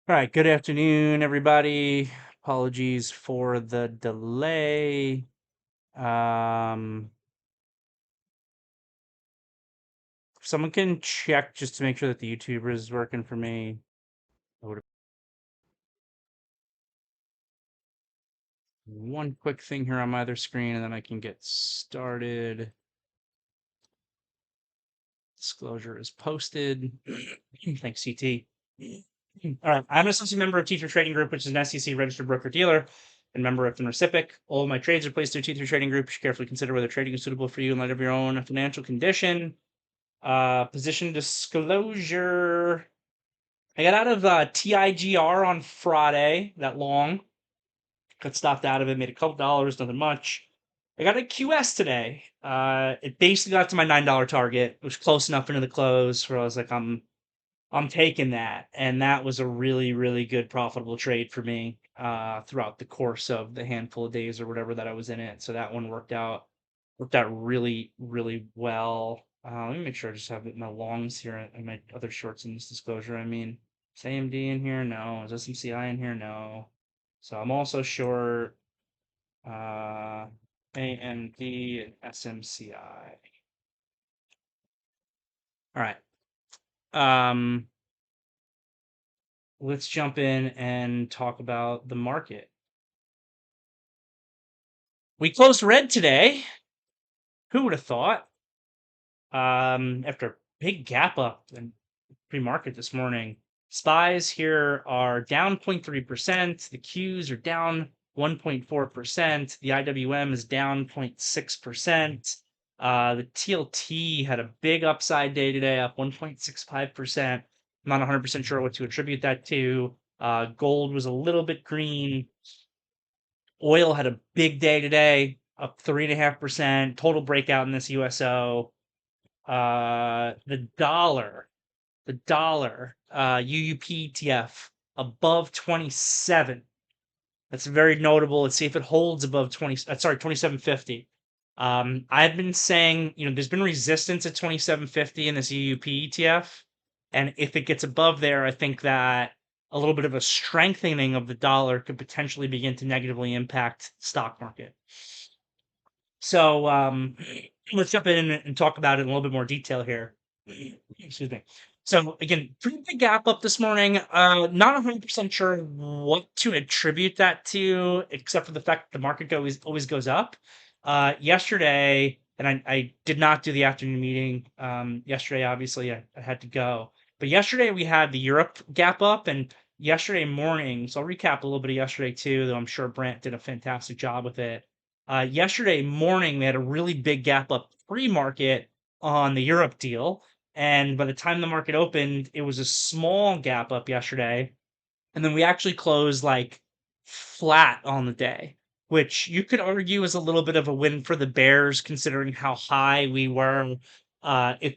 All right, good afternoon, everybody. Apologies for the delay. If someone can check just to make sure that the YouTuber is working for me. I would one quick thing here on my other screen, and then I can get started. Disclosure is posted. Thanks, CT. All right, I'm an associate member of Teacher Trading Group, which is an SEC registered broker dealer and member of FINRA. All of my trades are placed through Teacher Trading Group. You should carefully consider whether trading is suitable for you in light of your own financial condition. Position disclosure. I got out of TIGR on Friday, that long. Got stopped out of it, made a couple dollars, nothing much. I got a QS today. It basically got to my $9 target. It was close enough into the close where I was like, I'm taking that. And that was a really, really good profitable trade for me throughout the course of the handful of days or whatever that I was in it. So that one worked out really, really well. Let me make sure I just have my longs here and my other shorts in this disclosure. I mean, is AMD in here? No. Is SMCI in here? No. So I'm also short uh, AMD and SMCI. All right. Let's jump in and talk about the market. We closed red today. Who would have thought? After a big gap up in pre-market this morning, SPYs here are down 0.3%. The Qs are down 1.4%. The IWM is down 0.6%. The TLT had a big upside day today, up 1.65%. I'm not 100% sure what to attribute that to. Gold was a little bit green. Oil had a big day today, up 3.5%. Total breakout in this USO. The dollar UUP ETF above 27. That's very notable. Let's see if it holds above 2750. I've been saying, there's been resistance at 2750 in this UUP ETF, and if it gets above there, I think that a little bit of a strengthening of the dollar could potentially begin to negatively impact the stock market. So let's jump in and talk about it in a little bit more detail here. Excuse me. So again, pretty big gap up this morning. Not 100% sure what to attribute that to, except for the fact that the market always goes up. Yesterday, and I did not do the afternoon meeting. Yesterday, obviously, I had to go. But yesterday we had the Europe gap up, and yesterday morning. So I'll recap a little bit of yesterday too, though I'm sure Brant did a fantastic job with it. Yesterday morning, we had a really big gap up pre-market on the Europe deal. And by the time the market opened, it was a small gap up yesterday. And then we actually closed like flat on the day, which you could argue is a little bit of a win for the bears, considering how high we were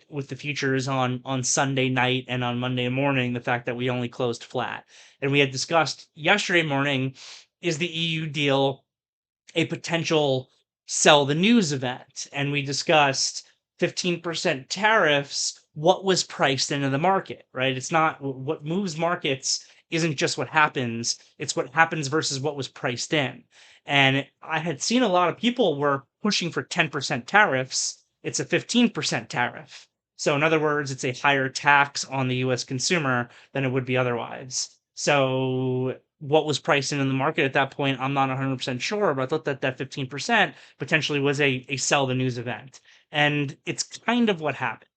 with the futures on Sunday night and on Monday morning. The fact that we only closed flat, and we had discussed yesterday morning, is the EU deal a potential sell the news event, and we discussed 15% tariffs. What was priced into the market, right? It's not what moves markets, isn't just what happens, it's what happens versus what was priced in. And I had seen a lot of people were pushing for 10% tariffs. It's a 15% tariff. So in other words, it's a higher tax on the US consumer than it would be otherwise. So what was priced in the market at that point, I'm not 100% sure, but I thought that 15% potentially was a sell the news event. And it's kind of what happened.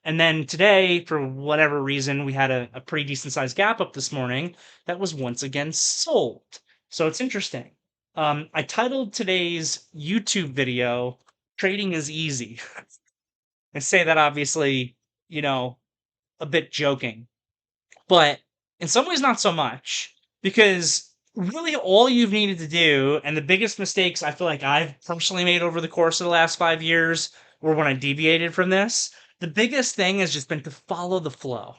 And then today, for whatever reason, we had a pretty decent sized gap up this morning that was once again sold. So it's interesting. I titled today's YouTube video, Trading is Easy. I say that obviously, a bit joking, but in some ways, not so much, because really all you've needed to do, and the biggest mistakes I feel like I've personally made over the course of the last 5 years were when I deviated from this. The biggest thing has just been to follow the flow,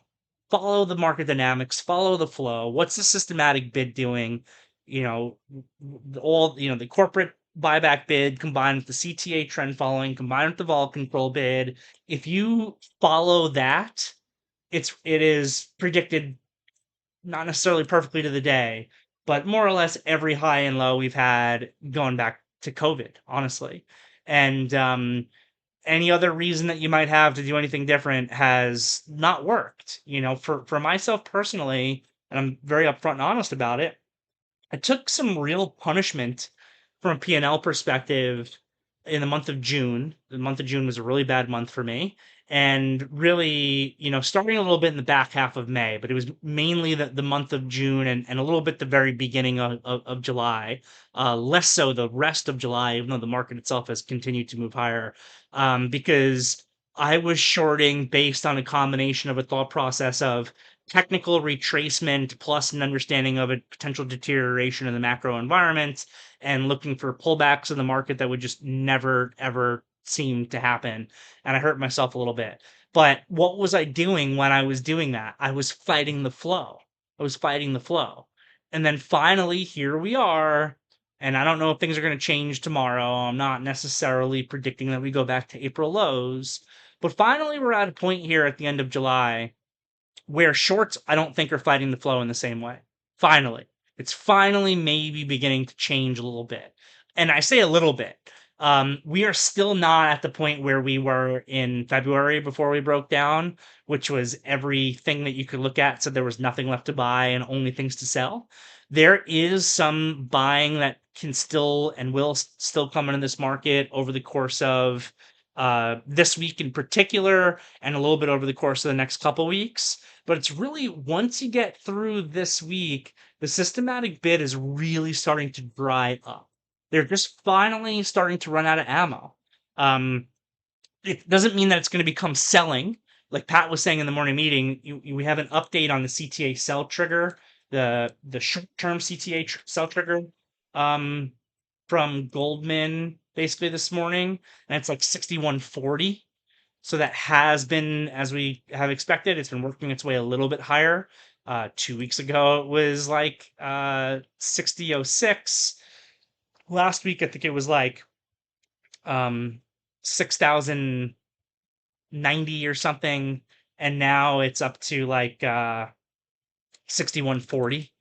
follow the market dynamics, follow the flow. What's the systematic bid doing? You know, the corporate buyback bid combined with the CTA trend following, combined with the vol control bid. If you follow that, it is predicted not necessarily perfectly to the day, but more or less every high and low we've had going back to COVID, honestly. And any other reason that you might have to do anything different has not worked. For myself personally, and I'm very upfront and honest about it, I took some real punishment from a P&L perspective in the month of June. The month of June was a really bad month for me. And really, starting a little bit in the back half of May, but it was mainly the month of June and a little bit the very beginning of July. Less so the rest of July, even though the market itself has continued to move higher. Because I was shorting based on a combination of a thought process of technical retracement plus an understanding of a potential deterioration in the macro environment and looking for pullbacks in the market that would just never ever seem to happen. And I hurt myself a little bit. But what was I doing when I was doing that? I was fighting the flow. I was fighting the flow. And then finally, here we are. And I don't know if things are going to change tomorrow. I'm not necessarily predicting that we go back to April lows. But finally, we're at a point here at the end of July where shorts I don't think are fighting the flow in the same way. Finally. It's finally maybe beginning to change a little bit. And I say a little bit. We are still not at the point where we were in February before we broke down, which was everything that you could look at said there was nothing left to buy and only things to sell. There is some buying that can still and will still come into this market over the course of this week in particular, and a little bit over the course of the next couple weeks. But it's really once you get through this week, the systematic bid is really starting to dry up. They're just finally starting to run out of ammo. It doesn't mean that it's going to become selling. Like Pat was saying in the morning meeting, we have an update on the CTA sell trigger, the short-term CTA sell trigger from Goldman basically this morning, and it's like 6140. So that has been, as we have expected, it's been working its way a little bit higher. 2 weeks ago, it was like 6006. Last week, I think it was like 6090 or something. And now it's up to like 6140.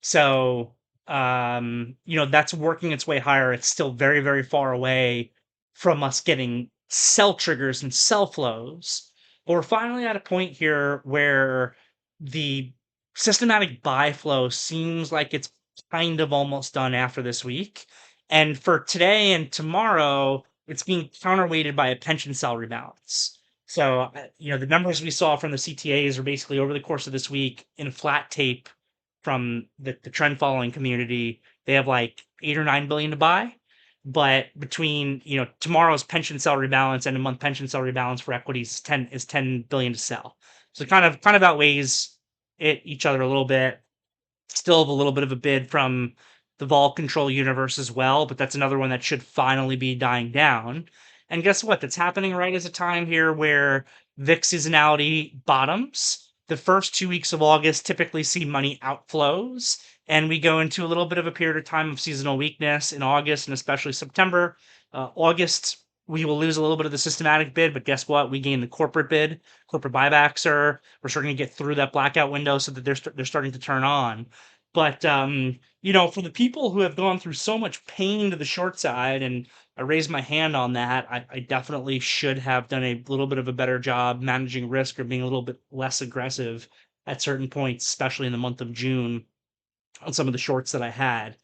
So, that's working its way higher. It's still very, very far away from us getting sell triggers and sell flows. But we're finally at a point here where the systematic buy flow seems like it's kind of almost done after this week. And for today and tomorrow, it's being counterweighted by a pension sell rebalance. So, the numbers we saw from the CTAs are basically over the course of this week in flat tape from the trend following community. They have like 8 or 9 billion to buy. But between tomorrow's pension sell rebalance and a month pension sell rebalance for equities, 10 billion to sell. So kind of outweighs each other a little bit. Still have a little bit of a bid from the vol control universe as well, but that's another one that should finally be dying down. And guess what? That's happening right as a time here where VIX seasonality bottoms. The first 2 weeks of August typically see money outflows, and we go into a little bit of a period of time of seasonal weakness in August and especially September. August, we will lose a little bit of the systematic bid, but guess what? We gain the corporate bid. Corporate buybacks we're starting to get through that blackout window so that they're starting to turn on. But for the people who have gone through so much pain to the short side, and I raise my hand on that, I definitely should have done a little bit of a better job managing risk or being a little bit less aggressive at certain points, especially in the month of June on some of the shorts that I had.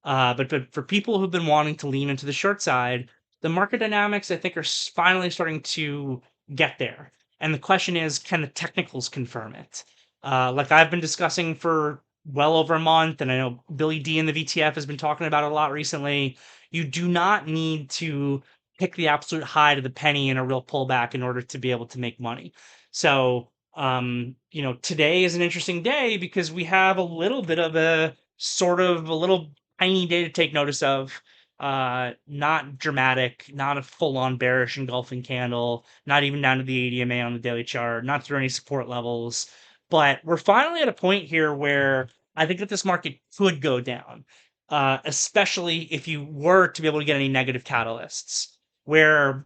But for people who've been wanting to lean into the short side, the market dynamics I think are finally starting to get there. And the question is, can the technicals confirm it? Like I've been discussing for well over a month, and I know Billy D in the VTF has been talking about it a lot recently. You do not need to pick the absolute high to the penny in a real pullback in order to be able to make money. So, today is an interesting day because we have a little bit of a sort of a little tiny day to take notice of. Not dramatic, not a full-on bearish engulfing candle, not even down to the ADMA on the daily chart, not through any support levels. But we're finally at a point here where I think that this market could go down, especially if you were to be able to get any negative catalysts. Where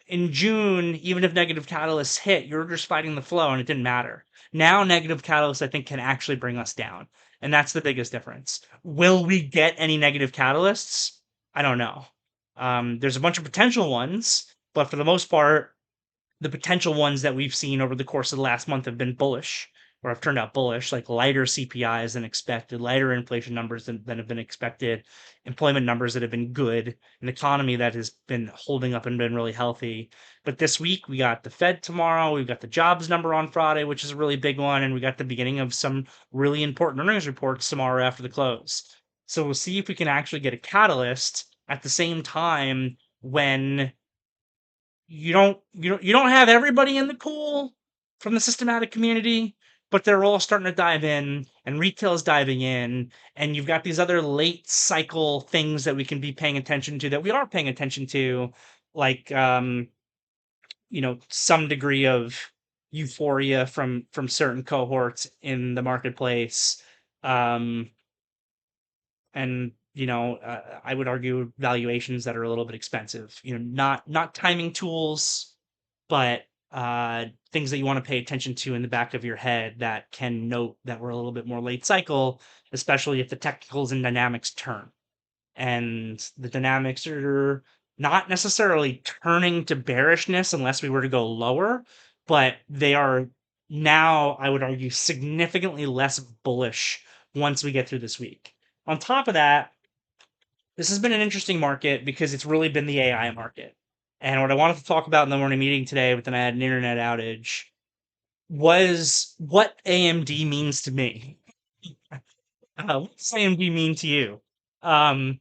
in June, even if negative catalysts hit, you're just fighting the flow and it didn't matter. Now, negative catalysts, I think, can actually bring us down. And that's the biggest difference. Will we get any negative catalysts? I don't know. There's a bunch of potential ones, but for the most part, the potential ones that we've seen over the course of the last month have been bullish or have turned out bullish, like lighter CPIs than expected, lighter inflation numbers than have been expected, employment numbers that have been good, an economy that has been holding up and been really healthy. But this week, we got the Fed tomorrow, we've got the jobs number on Friday, which is a really big one, and we got the beginning of some really important earnings reports tomorrow after the close. So we'll see if we can actually get a catalyst at the same time when you don't have everybody in the pool from the systematic community, but they're all starting to dive in and retail's diving in, and you've got these other late cycle things that we can be paying attention to that we are paying attention to, like some degree of euphoria from certain cohorts in the marketplace. Um and I would argue valuations that are a little bit expensive, not timing tools, but things that you want to pay attention to in the back of your head that can note that we're a little bit more late cycle, especially if the technicals and dynamics turn. And the dynamics are not necessarily turning to bearishness unless we were to go lower, but they are now, I would argue, significantly less bullish once we get through this week. On top of that, this has been an interesting market because it's really been the AI market. And what I wanted to talk about in the morning meeting today, but then I had an internet outage, was what AMD means to me. What does AMD mean to you? Um,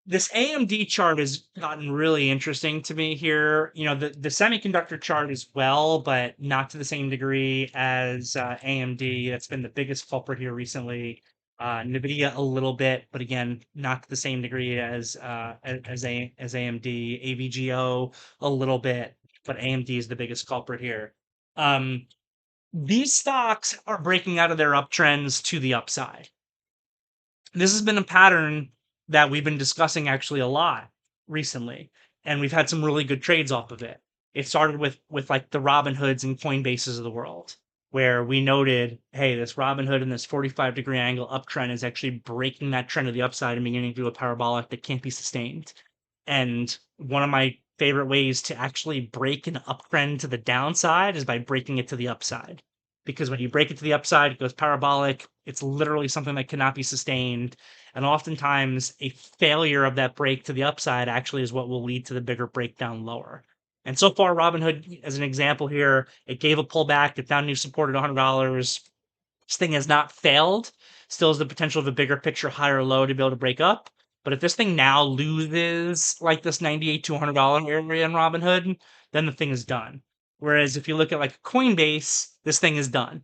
this AMD chart has gotten really interesting to me here. The semiconductor chart as well, but not to the same degree as AMD. That's been the biggest culprit here recently. Nvidia a little bit, but again, not to the same degree as AMD. AVGO a little bit, but AMD is the biggest culprit here. Um, these stocks are breaking out of their uptrends to the upside. This has been a pattern that we've been discussing actually a lot recently, and we've had some really good trades off of it. It started with like the Robinhoods and Coinbases of the world, where we noted, hey, this Robinhood and this 45-degree angle uptrend is actually breaking that trend to the upside and beginning to do a parabolic that can't be sustained. And one of my favorite ways to actually break an uptrend to the downside is by breaking it to the upside. Because when you break it to the upside, it goes parabolic. It's literally something that cannot be sustained. And oftentimes, a failure of that break to the upside actually is what will lead to the bigger breakdown lower. And so far, Robinhood, as an example here, it gave a pullback. It found new support at $100. This thing has not failed. Still has the potential of a bigger picture higher low to be able to break up. But if this thing now loses like this 98 to $100 area in Robinhood, then the thing is done. Whereas if you look at like Coinbase, this thing is done.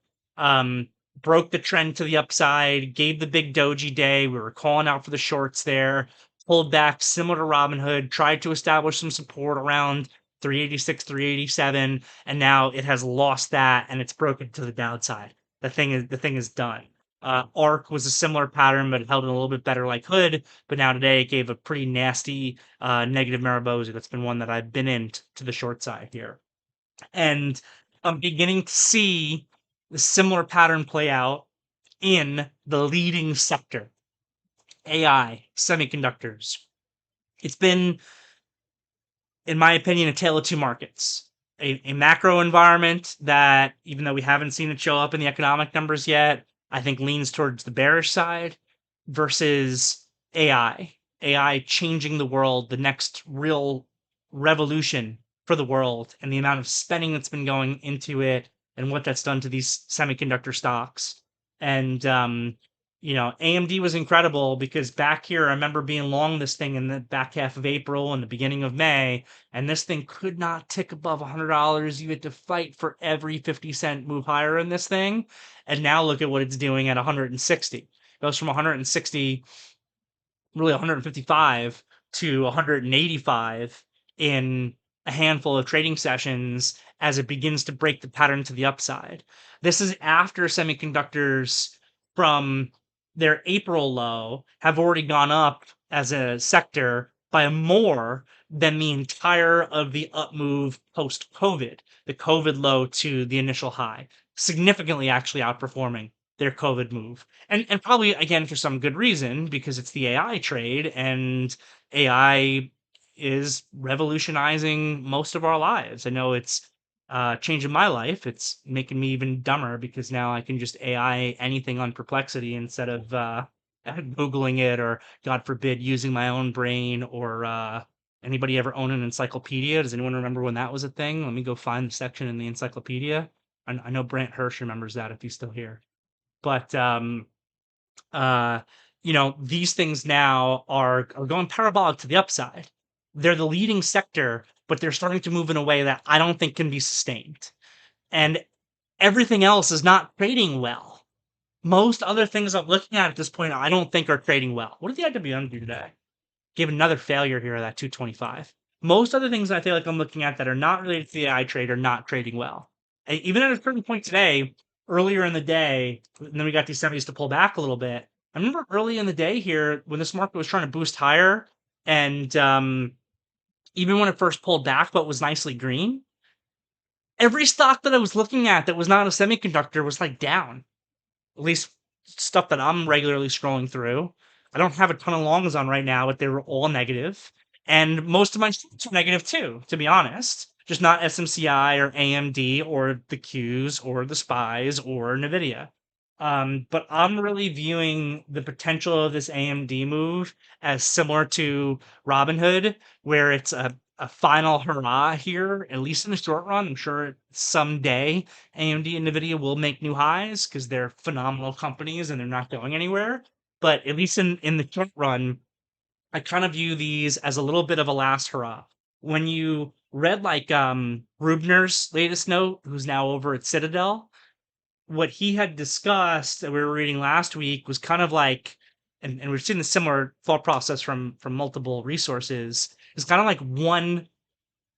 Broke the trend to the upside, gave the big doji day. We were calling out for the shorts there, pulled back similar to Robinhood, tried to establish some support around 386, 387, and now it has lost that and it's broken to the downside. The thing is done. ARC was a similar pattern, but it held in a little bit better like Hood. But now today it gave a pretty nasty negative Maribosa. That's been one that I've been in to the short side here. And I'm beginning to see the similar pattern play out in the leading sector, AI, semiconductors. It's been, in my opinion, a tale of two markets. A macro environment that, even though we haven't seen it show up in the economic numbers yet, I think leans towards the bearish side versus AI. AI changing the world, the next real revolution for the world, and the amount of spending that's been going into it and what that's done to these semiconductor stocks. And AMD was incredible because back here I remember being long this thing in the back half of April and the beginning of May, and this thing could not tick above $100. You had to fight for every 50-cent move higher in this thing. And now look at what it's doing at 160. It goes from 160, really 155 to 185 in a handful of trading sessions as it begins to break the pattern to the upside. This is after semiconductors from their April low have already gone up as a sector by more than the entire of the up move post COVID, the COVID low to the initial high. significantly actually outperforming their COVID move. And probably again for some good reason, because it's the AI trade, and AI is revolutionizing most of our lives. I know it's changing my life. It's making me even dumber because now I can just AI anything on Perplexity instead of Googling it, or God forbid using my own brain, or anybody ever own an encyclopedia? Does anyone remember when that was a thing? Let me go find the section in the encyclopedia. I know Brant Hirsch remembers that if he's still here. But uh, these things now are going parabolic to the upside. They're the leading sector, but they're starting to move in a way that I don't think can be sustained. And everything else is not trading well. Most other things I'm looking at this point, I don't think are trading well. What did the IWM do today? Gave another failure here of that 225. Most other things I feel like I'm looking at that are not related to the AI trade are not trading well. And even at a certain point today, earlier in the day, and then we got these semis to pull back a little bit. I remember early in the day here when this market was trying to boost higher, and even when it first pulled back, but was nicely green, every stock that I was looking at that was not a semiconductor was like down, at least stuff that I'm regularly scrolling through. I don't have a ton of longs on right now, but they were all negative. And most of my stocks were negative too, to be honest. Just not SMCI or AMD or the Qs or the SPYs or NVIDIA. But I'm really viewing the potential of this AMD move as similar to Robinhood, where it's a final hurrah here, at least in the short run. I'm sure someday AMD and NVIDIA will make new highs because they're phenomenal companies and they're not going anywhere. But at least in the short run, I kind of view these as a little bit of a last hurrah. When you read like Rubner's latest note, who's now over at Citadel, what he had discussed that we were reading last week was kind of like, and we've seen a similar thought process from multiple resources, is kind of like one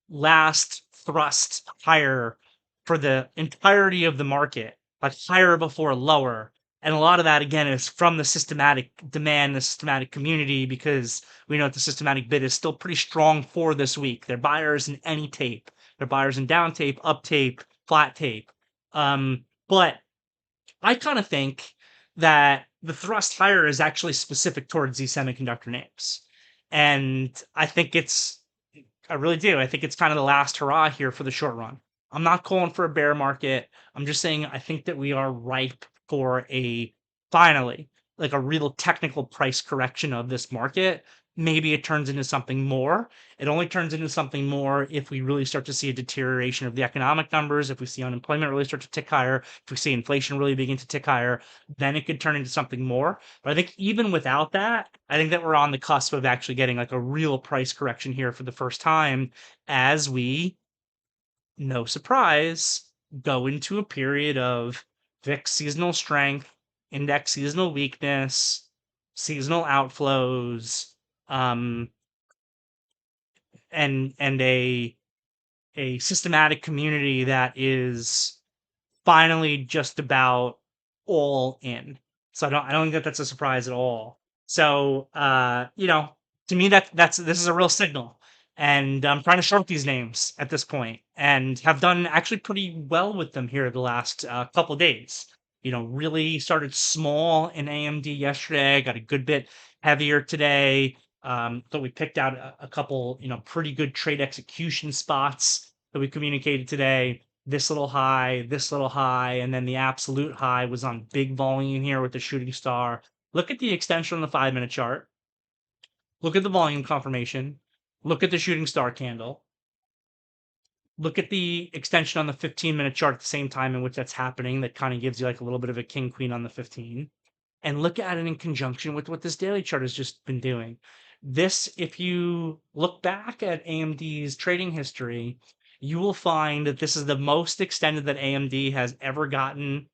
last thrust higher for the entirety of the market, like higher before lower. And a lot of that, again, is from the systematic demand, the systematic community, because we know that the systematic bid is still pretty strong for this week. They're buyers in any tape. They're buyers in down tape, up tape, flat tape. But I kind of think that the thrust higher is actually specific towards these semiconductor names. And I really do. I think it's kind of the last hurrah here for the short run. I'm not calling for a bear market. I'm just saying I think that we are ripe for finally, like a real technical price correction of this market. Maybe it turns into something more. It only turns into something more if we really start to see a deterioration of the economic numbers, if we see unemployment really start to tick higher, if we see inflation really begin to tick higher, then it could turn into something more. But I think even without that, I think that we're on the cusp of actually getting like a real price correction here for the first time as we, no surprise, go into a period of VIX seasonal strength, index seasonal weakness, seasonal outflows, um, and a systematic community that is finally just about all in. So I don't think that that's a surprise at all. So to me that's this is a real signal. And I'm trying to short these names at this point and have done actually pretty well with them here the last couple days. Really started small in AMD yesterday, got a good bit heavier today. So we picked out a couple, pretty good trade execution spots that we communicated today. This little high, and then the absolute high was on big volume here with the shooting star. Look at the extension on the 5-minute chart. Look at the volume confirmation. Look at the shooting star candle. Look at the extension on the 15-minute chart at the same time in which that's happening. That kind of gives you like a little bit of a king queen on the 15. And look at it in conjunction with what this daily chart has just been doing. This, if you look back at AMD's trading history, you will find that this is the most extended that AMD has ever gotten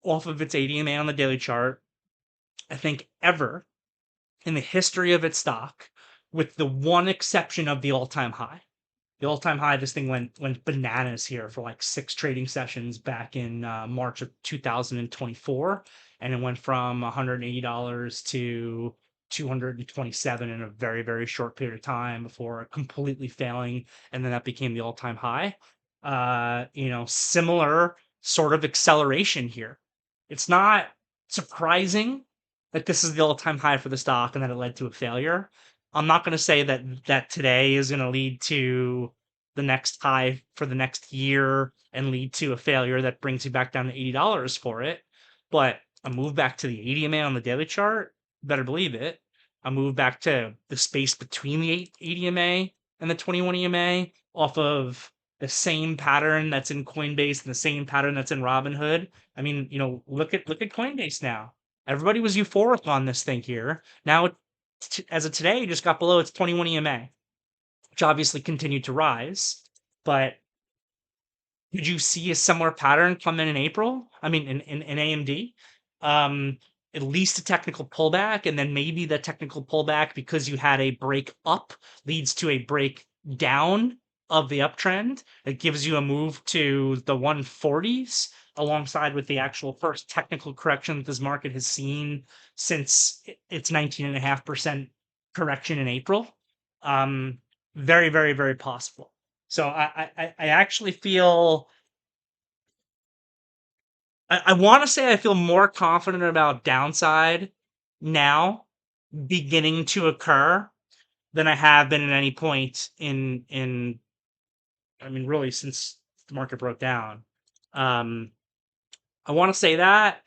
off of its ADMA on the daily chart, I think, ever in the history of its stock, with the one exception of the all-time high. The all-time high, this thing went bananas here for like 6 trading sessions back in March of 2024, and it went from $180 to 227 in a very, very short period of time before completely failing, and then that became the all-time high. Similar sort of acceleration here. It's not surprising that this is the all-time high for the stock and that it led to a failure. I'm not going to say that today is going to lead to the next high for the next year and lead to a failure that brings you back down to $80 for it. But a move back to the 80 EMA on the daily chart, better believe it. A move back to the space between the 80 EMA and the 21 EMA off of the same pattern that's in Coinbase and the same pattern that's in Robinhood. I mean, look at Coinbase now. Everybody was euphoric on this thing here. Now, as of today, it just got below its 21 EMA, which obviously continued to rise. But did you see a similar pattern come in April? I mean, in AMD, at least a technical pullback, and then maybe the technical pullback because you had a break up leads to a break down of the uptrend. It gives you a move to the 140s alongside with the actual first technical correction that this market has seen since its 19.5% correction in April. Very, very, very possible. So I actually feel I want to say I feel more confident about downside now beginning to occur than I have been at any point in I mean really since the market broke down. I want to say that,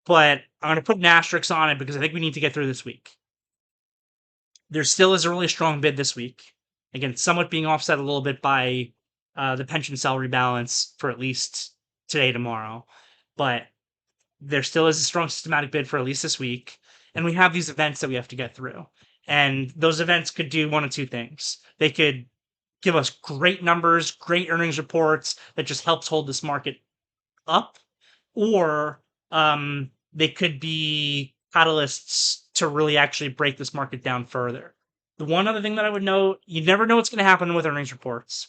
but I'm going to put an asterisk on it because I think we need to get through this week. There still is a really strong bid this week. Again, somewhat being offset a little bit by the pension sell rebalance for at least today, tomorrow. But there still is a strong systematic bid for at least this week. And we have these events that we have to get through. And those events could do one of two things. They could give us great numbers, great earnings reports that just helps hold this market up, or they could be catalysts to really actually break this market down further. The one other thing that I would note, you never know what's going to happen with earnings reports.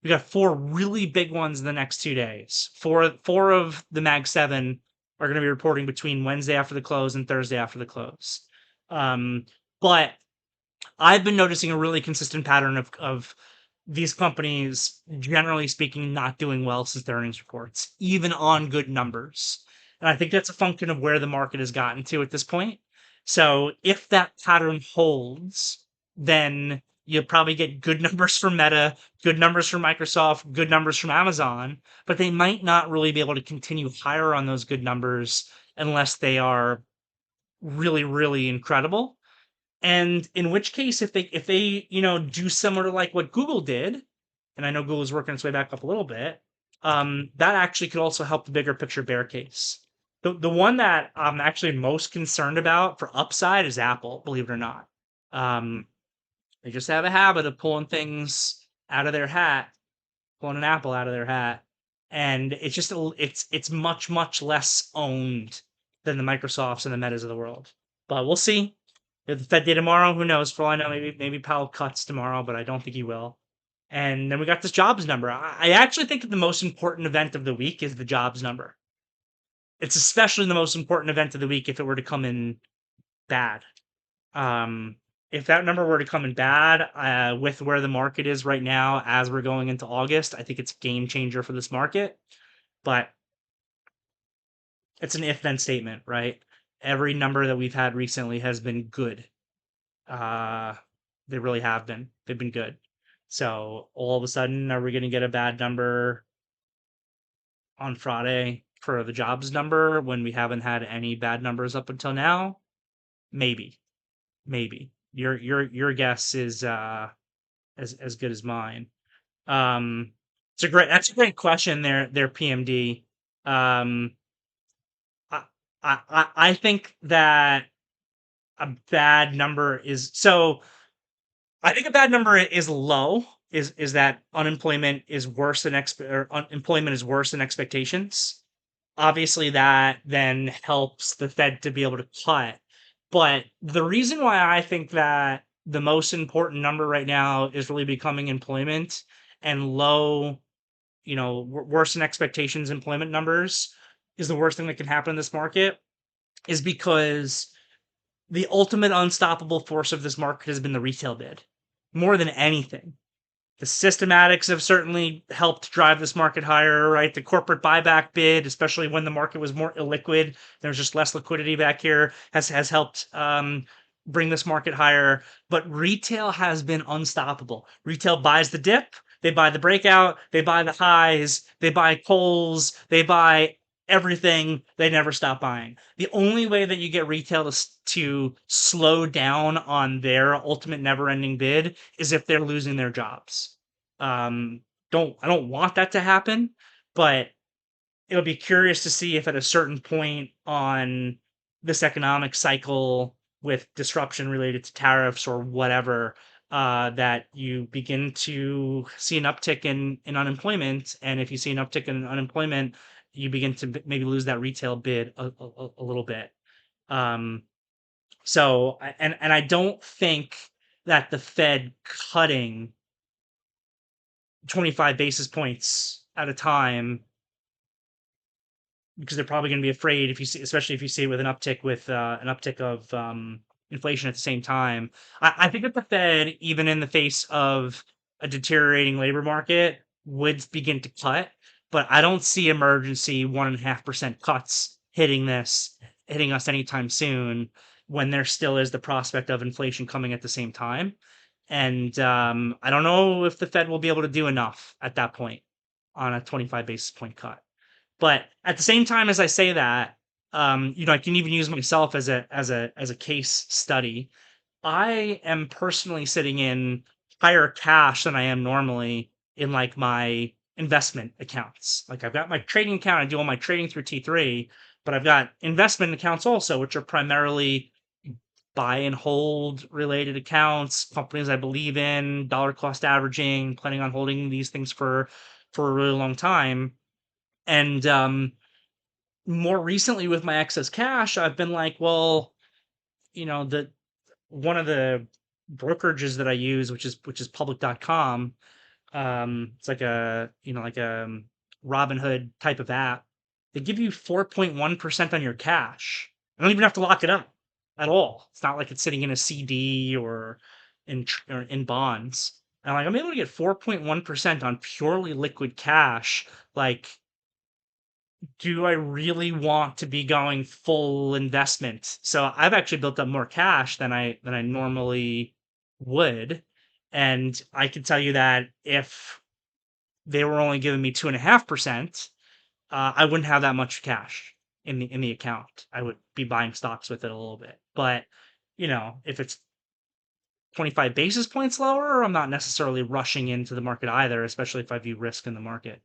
We got 4 really big ones in the next 2 days. Four of the Mag 7 are going to be reporting between Wednesday after the close and Thursday after the close. But I've been noticing a really consistent pattern of these companies, generally speaking, not doing well since their earnings reports, even on good numbers. And I think that's a function of where the market has gotten to at this point. So if that pattern holds, then you'll probably get good numbers from Meta, good numbers from Microsoft, good numbers from Amazon, but they might not really be able to continue higher on those good numbers unless they are really, really incredible. And in which case, if they do similar to like what Google did, and I know Google's working its way back up a little bit, that actually could also help the bigger picture bear case. The one that I'm actually most concerned about for upside is Apple, believe it or not. They just have a habit of pulling things out of their hat, pulling an apple out of their hat, and it's much, much less owned than the Microsofts and the Metas of the world. But we'll see. If the Fed day tomorrow, who knows? For all I know, maybe Powell cuts tomorrow, but I don't think he will. And then we got this jobs number. I actually think that the most important event of the week is the jobs number. It's especially the most important event of the week if it were to come in bad. If that number were to come in bad, with where the market is right now, as we're going into August, I think it's a game changer for this market. But it's an if-then statement, right? Every number that we've had recently has been good. They really have been. They've been good. So all of a sudden, are we going to get a bad number on Friday for the jobs number when we haven't had any bad numbers up until now? Maybe. Your guess is as good as mine. That's a great question there, PMD. I think that a bad number is so. I think a bad number is low. Is that unemployment is worse than unemployment is worse than expectations? Obviously, that then helps the Fed to be able to cut. But the reason why I think that the most important number right now is really becoming employment and low, worse than expectations employment numbers is the worst thing that can happen in this market is because the ultimate unstoppable force of this market has been the retail bid more than anything. The systematics have certainly helped drive this market higher, right? The corporate buyback bid, especially when the market was more illiquid, there's just less liquidity back here, has helped bring this market higher. But retail has been unstoppable. Retail buys the dip, they buy the breakout, they buy the highs, they buy calls, they buy everything. They never stop buying. The only way that you get retail to slow down on their ultimate never-ending bid is if they're losing their jobs. Um, don't I don't want that to happen, but it'll be curious to see if at a certain point on this economic cycle with disruption related to tariffs or whatever, that you begin to see an uptick in unemployment. And if you see an uptick in unemployment, you begin to maybe lose that retail bid a little bit. Um, and I don't think that the Fed cutting 25 basis points at a time, because they're probably going to be afraid if you see, especially if you see it with an uptick of inflation at the same time. I think that the Fed, even in the face of a deteriorating labor market, would begin to cut, but I don't see emergency 1.5% cuts hitting us anytime soon when there still is the prospect of inflation coming at the same time. And I don't know if the Fed will be able to do enough at that point on a 25 basis point cut. But at the same time as I say that, I can even use myself as a case study. I am personally sitting in higher cash than I am normally in like my investment accounts. Like I've got my trading account, I do all my trading through T3, but I've got investment accounts also, which are primarily buy and hold related accounts, companies I believe in, dollar cost averaging, planning on holding these things for a really long time. And more recently with my excess cash, I've been like, well, the one of the brokerages that I use, which is public.com, it's like a Robinhood type of app. They give you 4.1% on your cash. I don't even have to lock it up at all. It's not like it's sitting in a CD or in bonds. And I'm able to get 4.1% on purely liquid cash. Like, do I really want to be going full investment? So I've actually built up more cash than I normally would. And I can tell you that if they were only giving me 2.5%, I wouldn't have that much cash in the account. I would be buying stocks with it a little bit. But if it's 25 basis points lower, I'm not necessarily rushing into the market either, especially if I view risk in the market.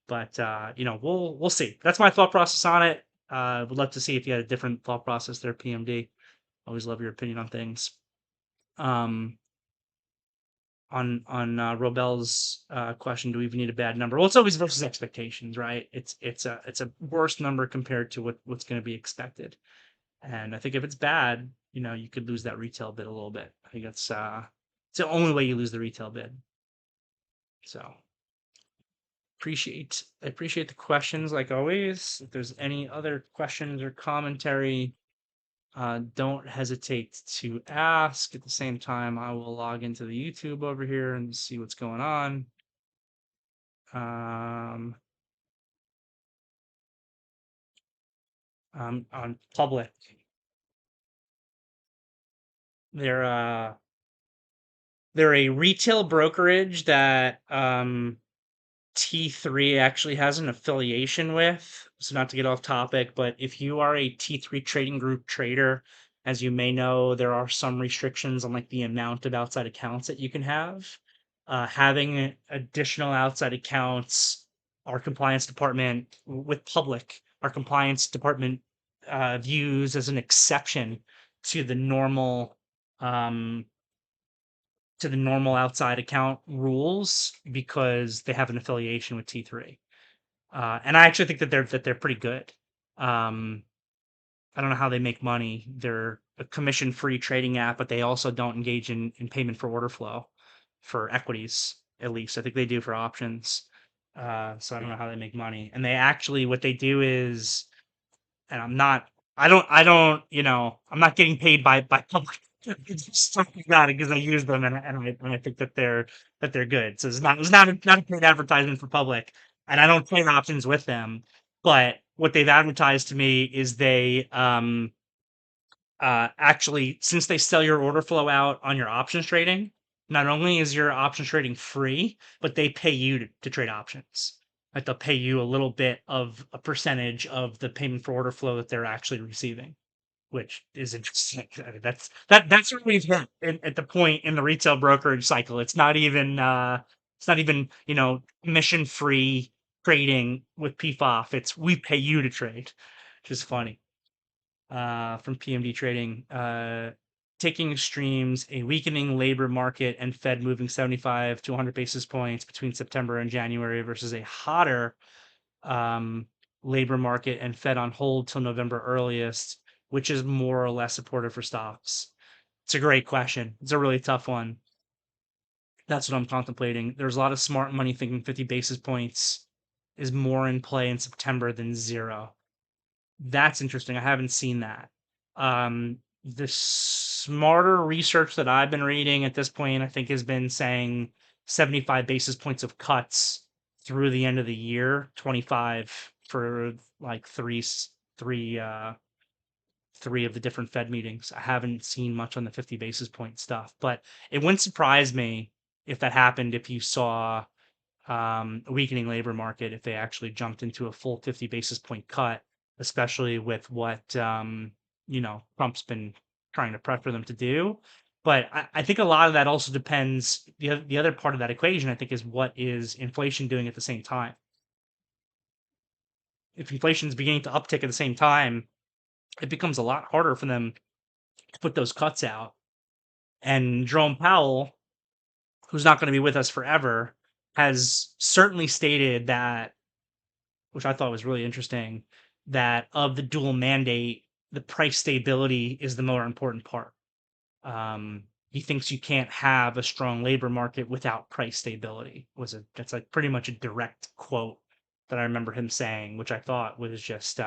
But we'll see. That's my thought process on it. Would love to see if you had a different thought process there, PMD. Always love your opinion on things. Um, on Robel's question, do we even need a bad number? Well, it's always versus expectations, right? It's a worse number compared to what's going to be expected. And I think if it's bad, you could lose that retail bid a little bit. I think it's the only way you lose the retail bid. So I appreciate the questions like always. If there's any other questions or commentary, don't hesitate to ask. At the same time, I will log into the YouTube over here and see what's going on. On public, they're a retail brokerage that T3 actually has an affiliation with. So not to get off topic, but if you are a T3 trading group trader, as you may know, there are some restrictions on like the amount of outside accounts that you can have. Having additional outside accounts, our compliance department with public, our compliance department views as an exception to the normal um, outside account rules because they have an affiliation with T3. And I actually think that they're pretty good. Um, I don't know how they make money. They're a commission-free trading app, but they also don't engage in payment for order flow for equities, at least. I think they do for options. So I don't know how they make money. And they actually, what they do is, and I'm not getting paid by public Just talking about it because I use them and I think that they're good. So it's not a paid advertisement for public, and I don't trade options with them. But what they've advertised to me is they actually, since they sell your order flow out on your options trading, not only is your options trading free, but they pay you to trade options. Like they'll pay you a little bit of a percentage of the payment for order flow that they're actually receiving, which is interesting. I mean, that's where we've hit at the point in the retail brokerage cycle. It's not even commission free trading with PFOF. It's we pay you to trade, which is funny. From PMD Trading. Taking extremes, a weakening labor market and Fed moving 75 to 100 basis points between September and January versus a hotter um, labor market and Fed on hold till November earliest, which is more or less supportive for stocks? It's a great question. It's a really tough one. That's what I'm contemplating. There's a lot of smart money thinking 50 basis points is more in play in September than zero. That's interesting. I haven't seen that. The smarter research that I've been reading at this point, I think, has been saying 75 basis points of cuts through the end of the year, 25 for like three of the different Fed meetings. I haven't seen much on the 50 basis point stuff, but it wouldn't surprise me if that happened if you saw a weakening labor market if they actually jumped into a full 50 basis point cut, especially with what Trump's been trying to pressure them to do. But I think a lot of that also depends. The other part of that equation, I think, is what is inflation doing at the same time. If inflation is beginning to uptick at the same time, it becomes a lot harder for them to put those cuts out. And Jerome Powell, who's not going to be with us forever, has certainly stated that, which I thought was really interesting, that of the dual mandate, the price stability is the more important part. He thinks you can't have a strong labor market without price stability. That's like pretty much a direct quote that I remember him saying, which I thought was just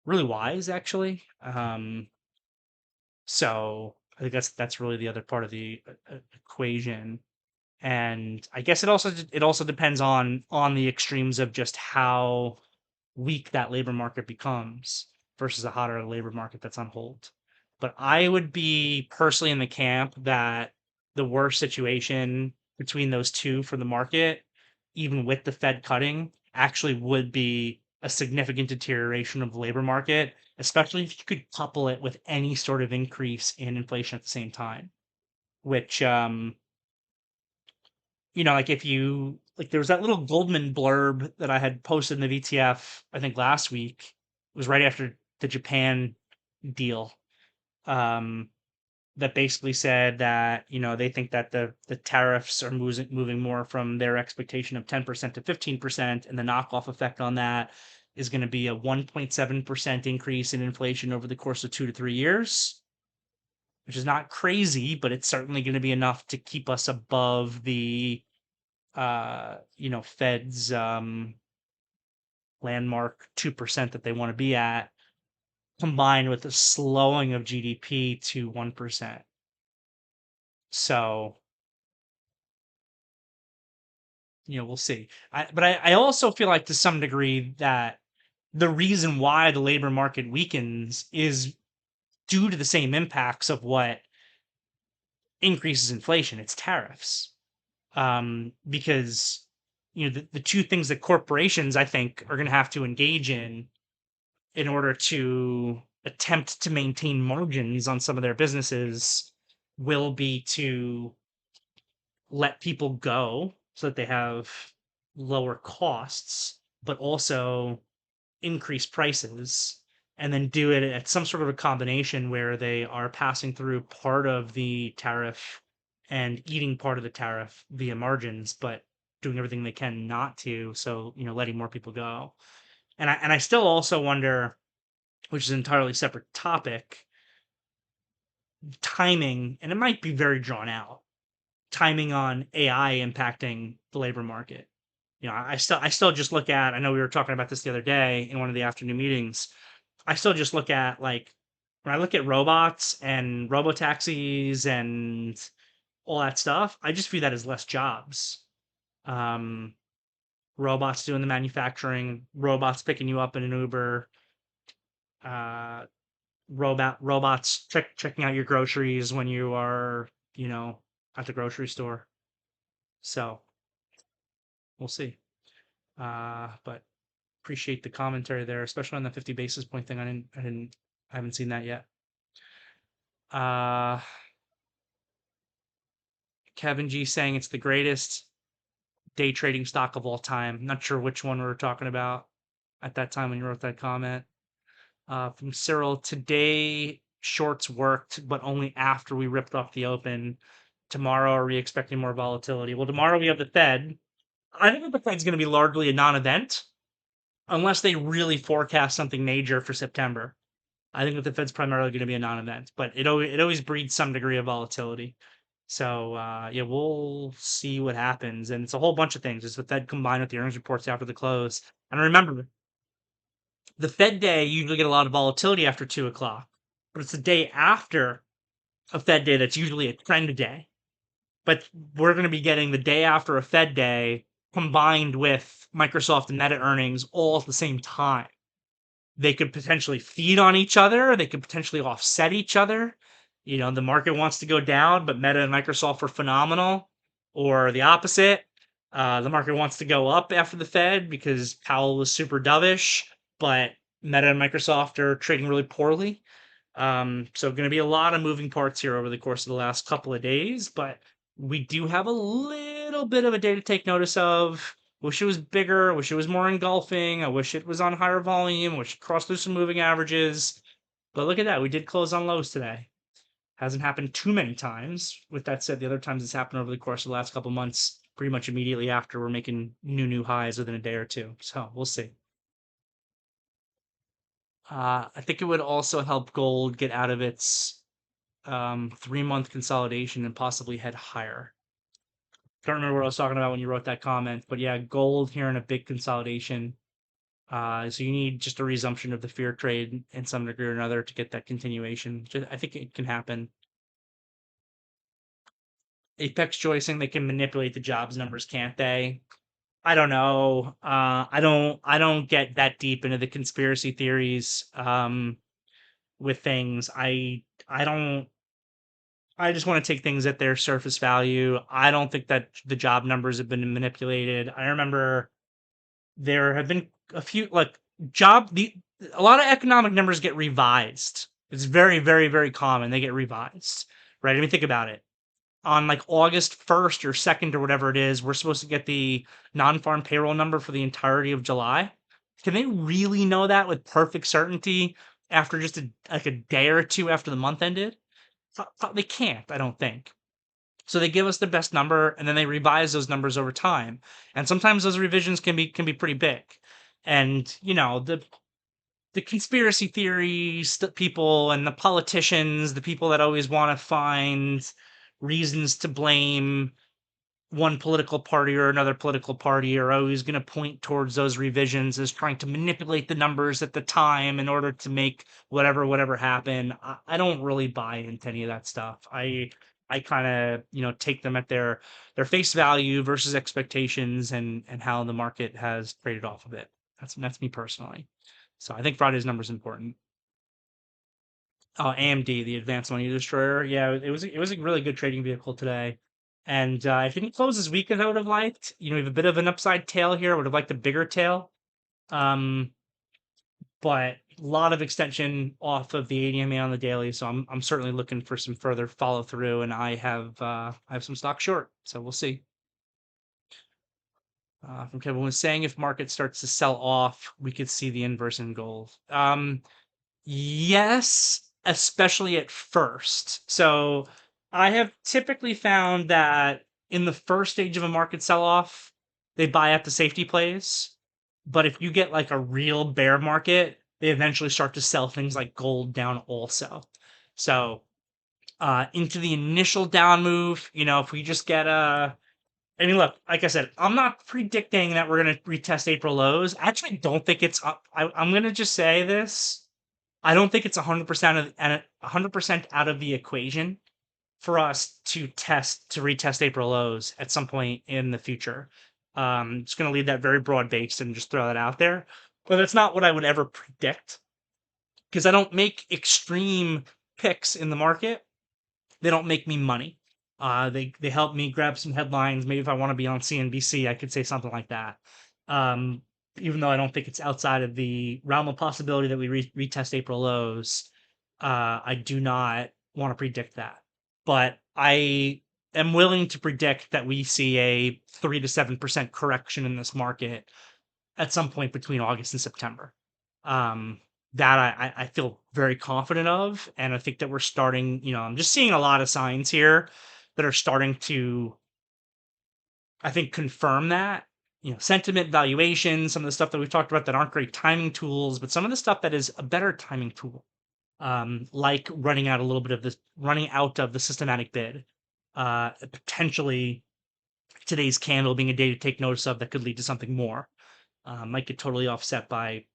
really wise, actually. So I think that's really the other part of the equation. And I guess it also depends on the extremes of just how weak that labor market becomes versus a hotter labor market that's on hold. But I would be personally in the camp that the worst situation between those two for the market, even with the Fed cutting, actually would be a significant deterioration of the labor market, especially if you could couple it with any sort of increase in inflation at the same time, which like if you like there was that little Goldman blurb that I had posted in the VTF, I think last week. It was right after the Japan deal. Um, that basically said that, they think that the tariffs are moving more from their expectation of 10% to 15%, and the knockoff effect on that is going to be a 1.7% increase in inflation over the course of 2 to 3 years, which is not crazy, but it's certainly going to be enough to keep us above the Fed's landmark 2% that they want to be at, combined with the slowing of GDP to 1%. So, we'll see. But I also feel like to some degree that the reason why the labor market weakens is due to the same impacts of what increases inflation. It's tariffs. Because the two things that corporations, I think, are going to have to engage in order to attempt to maintain margins on some of their businesses will be to let people go so that they have lower costs, but also increase prices, and then do it at some sort of a combination where they are passing through part of the tariff and eating part of the tariff via margins, but doing everything they can not to. So, letting more people go. And I still also wonder, which is an entirely separate topic, timing, and it might be very drawn out, timing on AI impacting the labor market. I still just look at, I know we were talking about this the other day in one of the afternoon meetings. I still just look at like when I look at robots and robotaxis and all that stuff, I just view that as less jobs. Um, Robots doing the manufacturing, robots picking you up in an Uber, uh, robots checking out your groceries when you are, you know, at the grocery store. So we'll see. But appreciate the commentary there, especially on the 50 basis point thing. I haven't seen that yet. Uh, Kevin G saying it's the greatest day trading stock of all time. Not sure which one we were talking about at that time when you wrote that comment. From Cyril, today shorts worked, but only after we ripped off the open. Tomorrow, are we expecting more volatility? Well, tomorrow we have the Fed. I think that the Fed's going to be largely a non-event unless they really forecast something major for September. I think that the Fed's primarily going to be a non-event, but it always breeds some degree of volatility. So yeah, we'll see what happens, and it's a whole bunch of things. It's the Fed combined with the earnings reports after the close. And remember, the Fed day you usually get a lot of volatility after 2 o'clock, but it's the day after a Fed day that's usually a trend day. But we're going to be getting the day after a Fed day combined with Microsoft and Meta earnings all at the same time. They could potentially feed on each other. They could potentially offset each other. You know, the market wants to go down, but Meta and Microsoft are phenomenal, or the opposite. The market wants to go up after the Fed because Powell was super dovish, but Meta and Microsoft are trading really poorly. So going to be a lot of moving parts here over the course of the last couple of days, but we do have a little bit of a day to take notice of. Wish it was bigger. Wish it was more engulfing. I wish it was on higher volume. Wish it crossed through some moving averages. But look at that. We did close on lows today. Hasn't happened too many times. With that said, the other times it's happened over the course of the last couple months, pretty much immediately after we're making new highs within a day or two. So we'll see. I think it would also help gold get out of its 3-month consolidation and possibly head higher. Don't remember what I was talking about when you wrote that comment, but yeah, gold here in a big consolidation. So you need just a resumption of the fear trade in some degree or another to get that continuation. I think it can happen. Apex Joy saying they can manipulate the jobs numbers, can't they? I don't know. I don't get that deep into the conspiracy theories with things. I don't. I just want to take things at their surface value. I don't think that the job numbers have been manipulated. I remember there have been a few like job the a lot of economic numbers get revised. It's very common. They get revised. Right? I mean think about it. On like August 1st or 2nd or whatever it is, we're supposed to get the non-farm payroll number for the entirety of July. Can they really know that with perfect certainty after just a day or two after the month ended? They can't, I don't think. So they give us the best number and then they revise those numbers over time. And sometimes those revisions can be pretty big. And, you know, the conspiracy theories, the people and the politicians, the people that always want to find reasons to blame one political party or another political party are always going to point towards those revisions as trying to manipulate the numbers at the time in order to make whatever happen. I don't really buy into any of that stuff. I kind of take them at their face value versus expectations and how the market has traded off of it. That's me personally. So I think Friday's number is important. Oh, AMD, the Advanced Money Destroyer. Yeah, it was a really good trading vehicle today. And it didn't close as weak as I would have liked. You know, we have a bit of an upside tail here. I would have liked a bigger tail. Um, but a lot of extension off of the ADMA on the daily. So I'm certainly looking for some further follow through. And I have some stock short. So we'll see. From Kevin was saying if market starts to sell off, we could see the inverse in gold. Yes, especially at first. So I have typically found that in the first stage of a market sell-off, they buy up the safety plays. But if you get like a real bear market, they eventually start to sell things like gold down also. So into the initial down move, if we just get I mean, look, like I said, I'm not predicting that we're going to retest April lows. I actually don't think it's up. I'm going to just say this. I don't think it's 100% out of the equation for us to retest April lows at some point in the future. Just going to leave that very broad based and just throw that out there. But it's not what I would ever predict because I don't make extreme picks in the market. They don't make me money. They help me grab some headlines. Maybe if I want to be on CNBC, I could say something like that. Um, Even though I don't think it's outside of the realm of possibility that we retest April lows, I do not want to predict that. But I am willing to predict that we see a 3 to 7% correction in this market at some point between August and September. Um, that I feel very confident of, and I think that we're starting. I'm just seeing a lot of signs here that are starting to, I think, confirm that. Sentiment, valuation, some of the stuff that we've talked about that aren't great timing tools, but some of the stuff that is a better timing tool, like running out of the systematic bid, potentially today's candle being a day to take notice of that could lead to something more. Might get totally offset by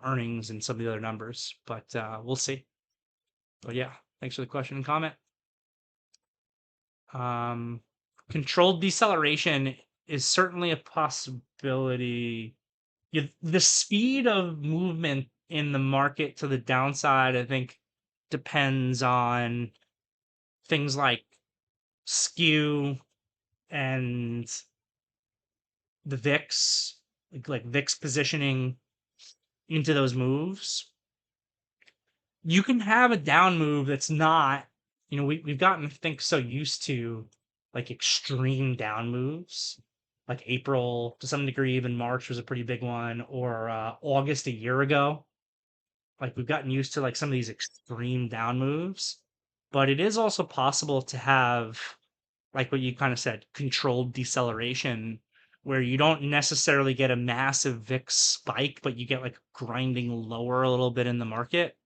earnings and some of the other numbers, but we'll see. But yeah, thanks for the question and comment. Controlled deceleration is certainly a possibility. The speed of movement in the market to the downside, I think, depends on things like skew and the VIX, like VIX positioning into those moves. You can have a down move that's not, we've gotten, I think, so used to like extreme down moves. Like April, to some degree, even March was a pretty big one, or August a year ago. Like we've gotten used to like some of these extreme down moves, but it is also possible to have, like what you kind of said, controlled deceleration, where you don't necessarily get a massive VIX spike, but you get like grinding lower a little bit in the market.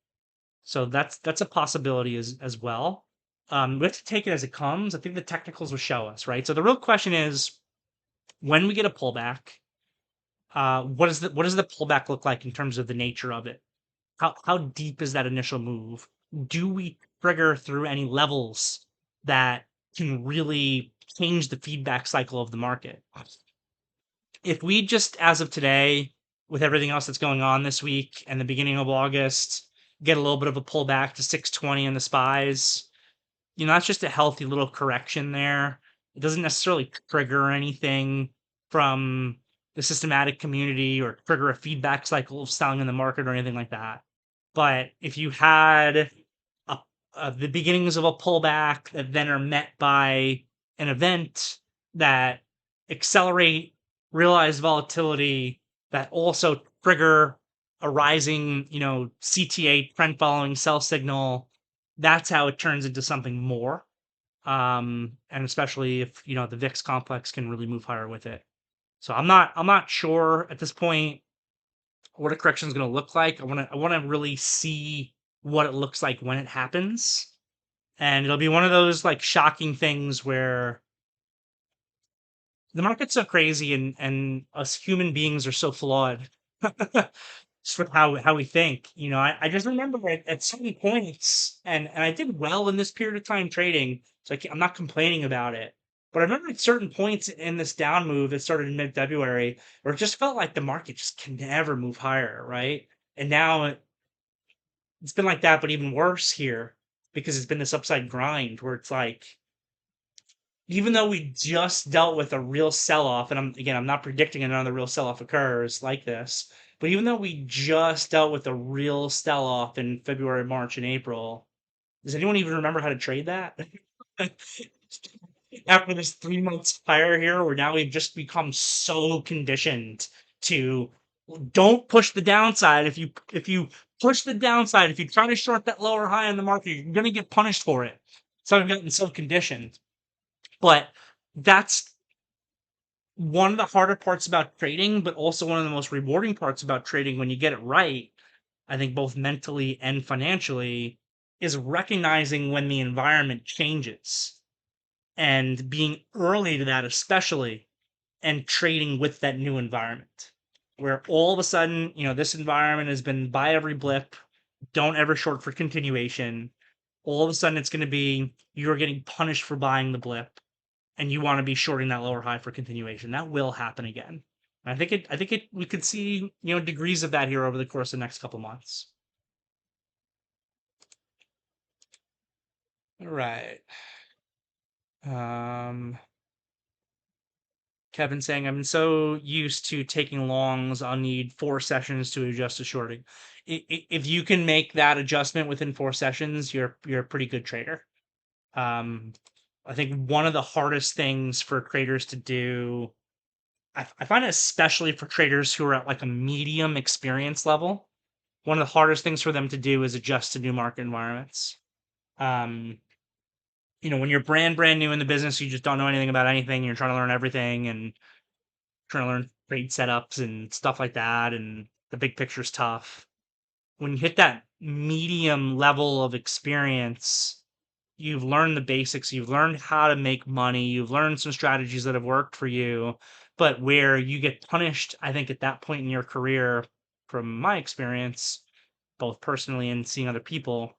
So that's a possibility as well. We have to take it as it comes. I think the technicals will show us, right? So the real question is, when we get a pullback, what does the pullback look like in terms of the nature of it? How deep is that initial move? Do we trigger through any levels that can really change the feedback cycle of the market? If we just, as of today, with everything else that's going on this week and the beginning of August, get a little bit of a pullback to 620 in the spies, that's just a healthy little correction there. It doesn't necessarily trigger anything from the systematic community or trigger a feedback cycle of selling in the market or anything like that. But if you had the beginnings of a pullback that then are met by an event that accelerate realized volatility, that also trigger a rising, CTA trend following sell signal, that's how it turns into something more. And especially if the VIX complex can really move higher with it. So I'm not sure at this point what a correction is going to look like. I want to really see what it looks like when it happens, and it'll be one of those like shocking things where the market's so crazy and us human beings are so flawed. Just with how we think. I just remember at certain points, and I did well in this period of time trading, so I'm not complaining about it. But I remember at certain points in this down move that started in mid-February, where it just felt like the market just can never move higher, right? And now it's been like that, but even worse here because it's been this upside grind where it's like, even though we just dealt with a real sell-off, and I'm not predicting another real sell-off occurs like this, but even though we just dealt with a real sell-off in February, March, and April, does anyone even remember how to trade that? After this 3 months fire here, where now we've just become so conditioned to don't push the downside. If you push the downside, if you try to short that lower high in the market, you're gonna get punished for it. So I've gotten so conditioned. But that's one of the harder parts about trading, but also one of the most rewarding parts about trading when you get it right, I think both mentally and financially, is recognizing when the environment changes and being early to that, especially, and trading with that new environment. Where all of a sudden, this environment has been by every blip. don't ever short for continuation. All of a sudden, it's going to be you're getting punished for buying the blip, and you want to be shorting that lower high for continuation. That will happen again. I think it. I think it. We could see degrees of that here over the course of the next couple months. All right. Um, Kevin saying, "I'm so used to taking longs, I'll need 4 sessions to adjust to shorting." If you can make that adjustment within 4 sessions, you're a pretty good trader. Um, I think one of the hardest things for traders to do, I find it especially for traders who are at like a medium experience level, one of the hardest things for them to do is adjust to new market environments. Um, when you're brand new in the business, you just don't know anything about anything. You're trying to learn everything and trying to learn trade setups and stuff like that. And the big picture's tough. When you hit that medium level of experience, you've learned the basics, you've learned how to make money, you've learned some strategies that have worked for you. But where you get punished, I think, at that point in your career, from my experience, both personally and seeing other people,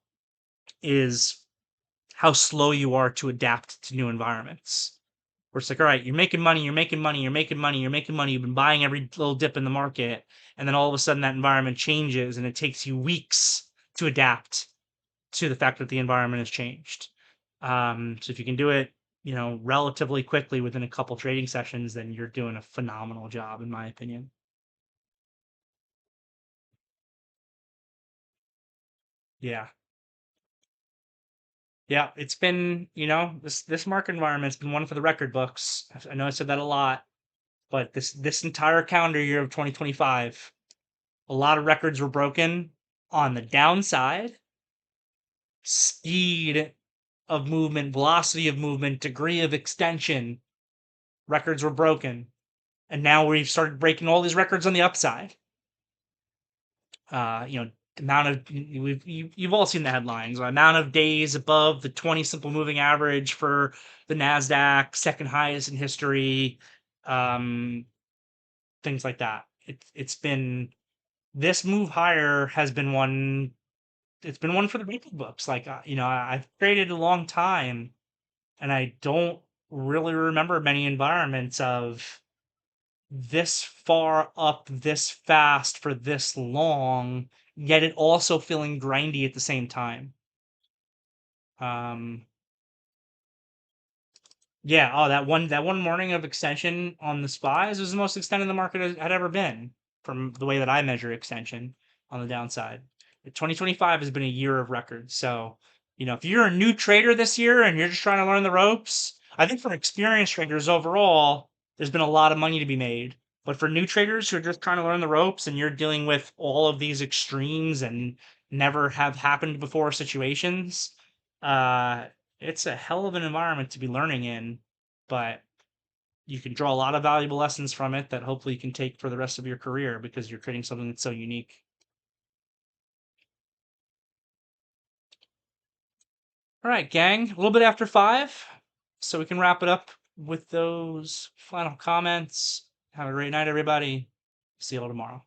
is how slow you are to adapt to new environments. Where it's like, all right, you're making money, you're making money, you're making money, you're making money, you've been buying every little dip in the market, and then all of a sudden that environment changes and it takes you weeks to adapt to the fact that the environment has changed. So if you can do it, relatively quickly within a couple trading sessions, then you're doing a phenomenal job, in my opinion. Yeah. Yeah, it's been, this market environment's been one for the record books. I know I said that a lot, but this entire calendar year of 2025, a lot of records were broken on the downside. Speed of movement, velocity of movement, degree of extension, records were broken. And now we've started breaking all these records on the upside. Amount of you've all seen the headlines. Amount of days above the 20 simple moving average for the Nasdaq, second highest in history, um, things like that. It's been this move higher has been one. It's been one for the record books. Like I've traded a long time, and I don't really remember many environments of this far up this fast for this long, yet it also feeling grindy at the same time. Um, yeah. Oh, that one morning of extension on the spies was the most extended the market had ever been from the way that I measure extension on the downside. 2025 has been a year of records. So, if you're a new trader this year and you're just trying to learn the ropes, I think for experienced traders overall, there's been a lot of money to be made. But for new traders who are just trying to learn the ropes and you're dealing with all of these extremes and never have happened before situations, uh, it's a hell of an environment to be learning in, but you can draw a lot of valuable lessons from it that hopefully you can take for the rest of your career because you're creating something that's so unique. All right, gang, a little bit after 5, so we can wrap it up with those final comments. Have a great night, everybody. See you all tomorrow.